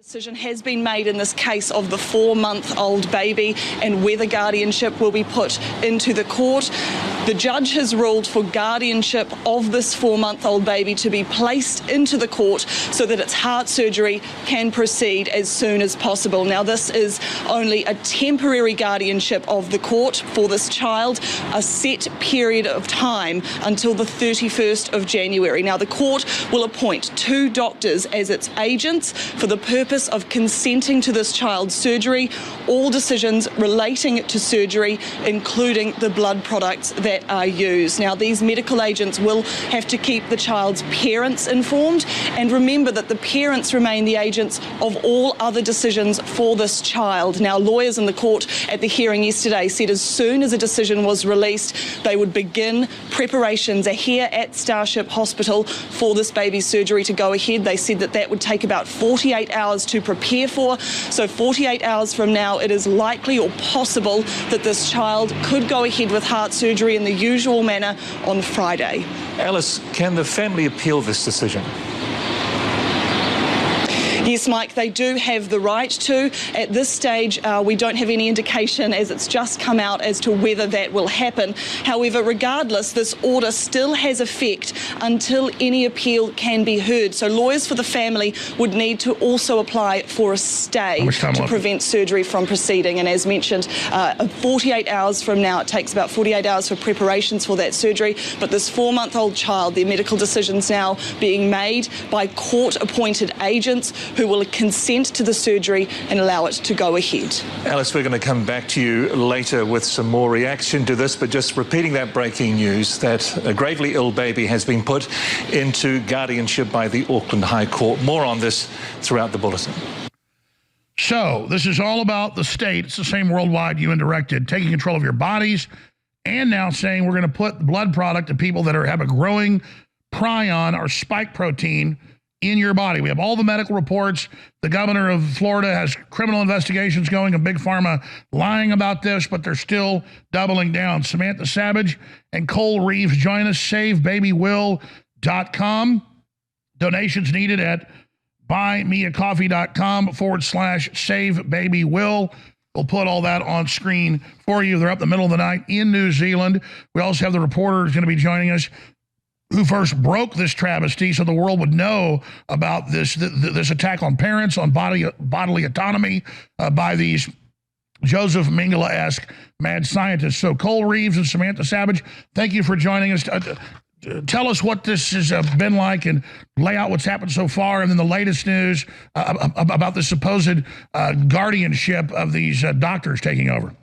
Decision has been made in this case of the 4-month-old baby and whether guardianship will be put into the court. The judge has ruled for guardianship of this 4-month-old baby to be placed into the court so that its heart surgery can proceed as soon as possible. Now, this is only a temporary guardianship of the court for this child, a set period of time until the 31st of January. Now, the court will appoint 2 doctors as its agents for the purpose of consenting to this child's surgery, all decisions relating to surgery, including the blood products that are used. Now, these medical agents will have to keep the child's parents informed, and remember that the parents remain the agents of all other decisions for this child. Now, lawyers in the court at the hearing yesterday said as soon as a decision was released, they would begin preparations here at Starship Hospital for this baby's surgery to go ahead. They said that that would take about 48 hours to prepare for. So 48 hours from now, it is likely or possible that this child could go ahead with heart surgery in the usual manner on Friday. Alice, can the family appeal this decision? Yes, Mike, they do have the right to. At this stage, we don't have any indication, as it's just come out, as to whether that will happen. However, regardless, this order still has effect until any appeal can be heard. So lawyers for the family would need to also apply for a stay to prevent surgery from proceeding. And as mentioned, 48 hours from now, it takes about 48 hours for preparations for that surgery. But this 4-month-old child, their medical decisions now being made by court-appointed agents who will consent to the surgery and allow it to go ahead. Alice, we're going to come back to you later with some more reaction to this, but just repeating that breaking news that a gravely ill baby has been put into guardianship by the Auckland High Court. More on this throughout the bulletin. So this is all about the state. It's the same worldwide, UN directed, taking control of your bodies, and now saying we're going to put the blood product to people that have a growing prion or spike protein in your body. We have all the medical reports. The governor of Florida has criminal investigations going, and Big Pharma lying about this, but they're still doubling down. Samantha Savage and Cole Reeves join us. SaveBabyWill.com. Donations needed at buymeacoffee.com/SaveBabyWill. We'll put all that on screen for you. They're up the middle of the night in New Zealand. We also have the reporter who's going to be joining us, who first broke this travesty so the world would know about this attack on parents, on bodily autonomy by these Joseph Mengele-esque mad scientists. So Cole Reeves and Samantha Savage, thank you for joining us. Tell us what this has been like and lay out what's happened so far, and then the latest news about the supposed guardianship of these doctors taking over.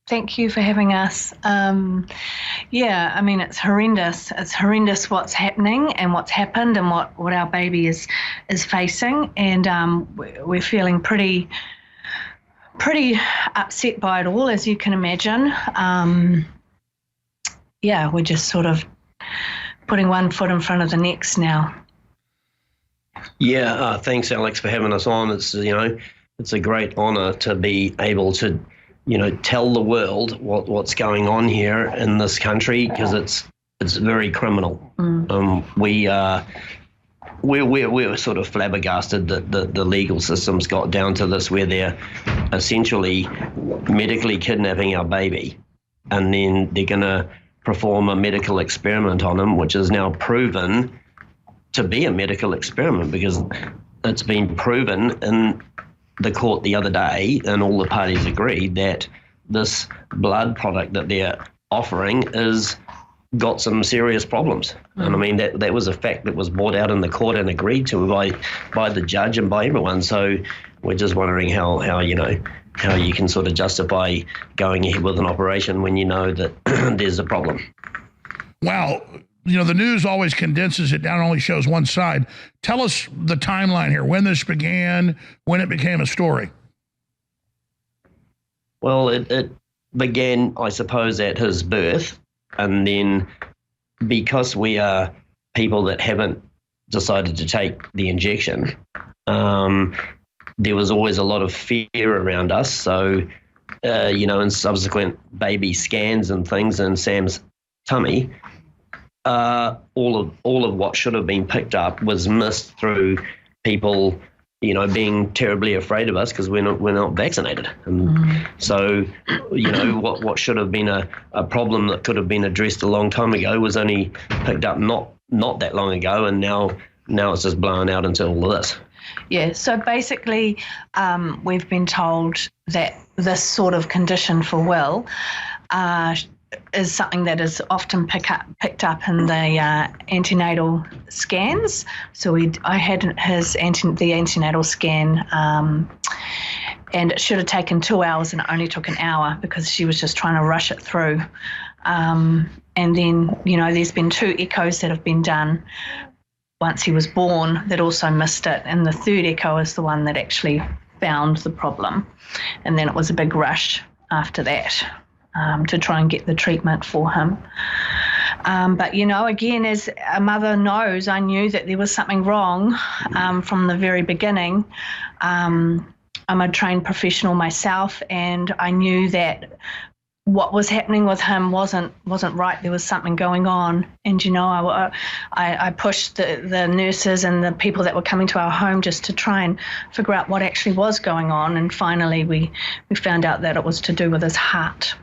Thank you for having us. Yeah, I mean, it's horrendous. It's horrendous what's happening and what's happened and what our baby is facing. And we're feeling pretty upset by it all, as you can imagine. Yeah, we're just sort of putting one foot in front of the next now. Yeah, thanks, Alex, for having us on. It's, it's a great honor to be able to tell the world what's going on here in this country, because it's very criminal. We're sort of flabbergasted that the legal system's got down to this, where they're essentially medically kidnapping our baby, and then they're going to perform a medical experiment on him, which is now proven to be a medical experiment, because it's been proven in the court the other day, and all the parties agreed that this blood product that they're offering is got some serious problems. And I mean, that was a fact that was brought out in the court and agreed to by the judge and by everyone. So we're just wondering how you can sort of justify going ahead with an operation when you know that there's a problem. Wow. The news always condenses it down, only shows one side. Tell us the timeline here, when this began, when it became a story. Well, it began, I suppose, at his birth. And then because we are people that haven't decided to take the injection, there was always a lot of fear around us. So, in subsequent baby scans and things in Sam's tummy, all of what should have been picked up was missed through people, being terribly afraid of us because we're not vaccinated. And so, what should have been a problem that could have been addressed a long time ago was only picked up not that long ago, and now it's just blowing out into all of this. Yeah, so basically we've been told that this sort of condition for Will is something that is often picked up in the antenatal scans. So I had the antenatal scan, and it should have taken 2 hours, and it only took an hour because she was just trying to rush it through. And then, there's been 2 echoes that have been done once he was born that also missed it, and the 3rd echo is the one that actually found the problem. And then it was a big rush after that to try and get the treatment for him. But, again, as a mother knows, I knew that there was something wrong from the very beginning. I'm a trained professional myself, and I knew that what was happening with him wasn't right. There was something going on, and I pushed the nurses and the people that were coming to our home just to try and figure out what actually was going on. And finally, we found out that it was to do with his heart.